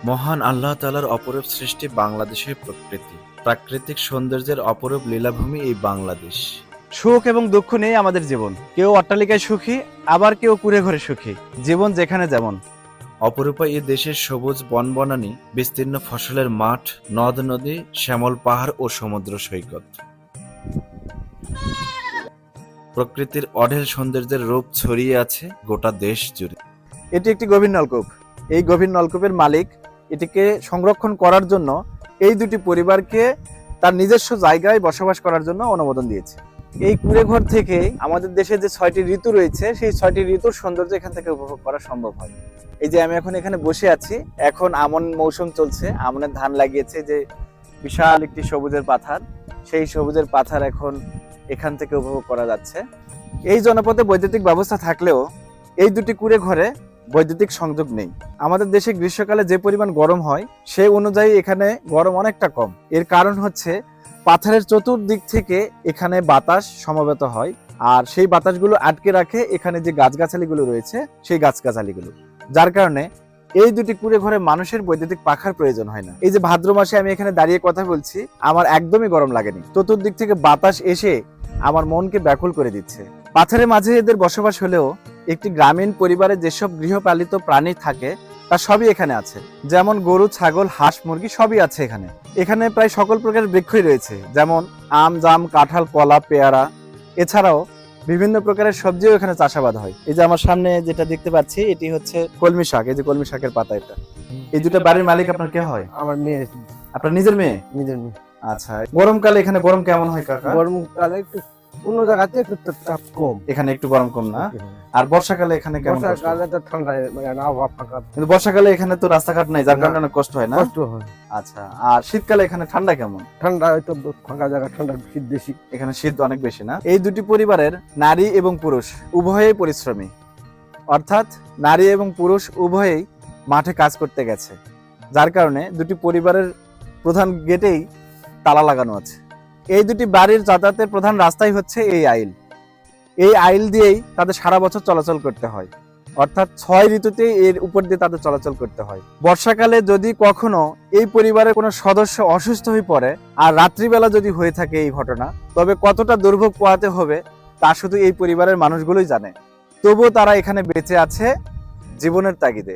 মহান আল্লাহ তাআলার অপরূপ সৃষ্টি বাংলাদেশের প্রকৃতি। প্রাকৃতিক সৌন্দর্যের অপরূপ লীলাভূমি এই বাংলাদেশ। সুখ এবং দুঃখ নেই আমাদের জীবন। কেউ অট্টালিকায় সুখী, আবার কেউ কুঁড়ে ঘরে সুখী। জীবন যেখানে যেমন। অপরূপা এ দেশের সবুজ বনবনানী, বিস্তীর্ণ ফসলের মাঠ, নদ নদী, শ্যামল পাহাড় ও সমুদ্র সৈকত। প্রকৃতির অঢেল সৌন্দর্যের রূপ ছড়িয়ে আছে গোটা দেশ জুড়ে। এটি একটি গভীর নলকূপ। এই গভীর নলকূপের মালিক এটিকে সংরক্ষণ করার জন্য এই দুটি পরিবারকে তার নিজস্ব জায়গায় বসবাস করার জন্য অনুমোদন দিয়েছে। এই কুঁড়ে ঘর থেকে আমাদের দেশে যে 6টি ঋতু রয়েছে, সেই 6টি ঋতুর সৌন্দর্য এখান থেকে উপভোগ করা সম্ভব হয়। এই যে আমি এখন এখানে বসে আছি, এখন আমন মৌসুম চলছে, আমনের ধান লাগিয়েছে, যে বিশাল একটি সবুজের পাথার, সেই সবুজের পাথার এখন এখান থেকে উপভোগ করা যাচ্ছে। এই জনপদে বৈদ্যুতিক ব্যবস্থা থাকলেও এই দুটি কুঁড়ে ঘরে বৈদ্যুতিক সংযোগ নেই। আমাদের দেশে গ্রীষ্মকালে যে পরিমাণ গরম হয়, সেই অনুযায়ী এখানে গরম অনেকটা কম। এর কারণ হচ্ছে পাথরের চতুর্দিক থেকে এখানে বাতাস সমবেত হয়, আর সেই বাতাসগুলো আটকে রাখে এখানে যে গাছগাছালিগুলো রয়েছে, সেই গাছগাছালিগুলো, যার কারণে এই দুটি কুঁড়ে ঘরে মানুষের বৈদ্যুতিক পাখার প্রয়োজন হয় না। এই যে ভাদ্র মাসে আমি এখানে দাঁড়িয়ে কথা বলছি, আমার একদমই গরম লাগেনি। চতুর্দিক থেকে বাতাস এসে আমার মনকে ব্যাকুল করে দিচ্ছে। পাথরের মাঝে এদের বসবাস হলেও একটি গ্রামীণ পরিবারে যেসব গৃহপালিত প্রাণী থাকে তা সবই এখানে আছে। যেমন গরু, ছাগল, হাঁস, মুরগি সবই আছে এখানে। এখানে প্রায় সকল প্রকারের বৃক্ষই রয়েছে, যেমন আম, জাম, কাঁঠাল, কলা, পেয়ারা। এছাড়াও বিভিন্ন প্রকারের সবজিও এখানে চাষাবাদ হয়। এই যে আমার সামনে যেটা দেখতে পাচ্ছি, এটি হচ্ছে কলমি শাক। এই যে কলমি শাকের পাতা এটা। এই দুটো বাড়ির মালিক আপনার কে হয়? আমার মেয়ে, আপনার নিজের মেয়ে? নিজের মেয়ে। আচ্ছা, গরমকালে এখানে গরম কেমন হয় কাকা? গরমকালে একটু অন্য জায়গাতে একটু তাপ কম, এখানে একটু গরম কম না? আর বর্ষাকালে এখানে কেমন কষ্ট? বর্ষাকালে তো ঠান্ডা, মানে আবহাওয়া ফাঁকা, কিন্তু বর্ষাকালে এখানে তো রাস্তাঘাট নাই, যার কারণে অনেক কষ্ট হয় না? কষ্ট হয়। আচ্ছা, আর শীতকালে এখানে ঠান্ডা কেমন? ঠান্ডা হয়তো ফাঁকা জায়গা, ঠান্ডা শীত বেশি। এখানে শীত অনেক বেশি না? এই দুটি পরিবারের নারী এবং পুরুষ উভয়েই পরিশ্রমী, অর্থাৎ নারী এবং পুরুষ উভয়েই মাঠে কাজ করতে গেছে, যার কারণে দুটি পরিবারের প্রধান গেটেই তালা লাগানো আছে। এই দুটি বাড়ির যাতায়াতের প্রধান রাস্তাই হচ্ছে এই আইল। এই আইল দিয়েই তাদের সারা বছর চলাচল করতে হয়, অর্থাৎ 6 ঋতুতে এর উপর দিয়ে তাদের চলাচল করতে হয়। বর্ষাকালে যদি কখনো এই পরিবারের কোনো সদস্য অসুস্থ হয়ে পড়ে আর রাত্রিবেলা যদি হয়ে থাকে এই ঘটনা, তবে কতটা দুর্ভোগ পোহাতে হবে তা শুধু এই পরিবারের মানুষগুলোই জানে। তবুও তারা এখানে বেঁচে আছে জীবনের তাগিদে।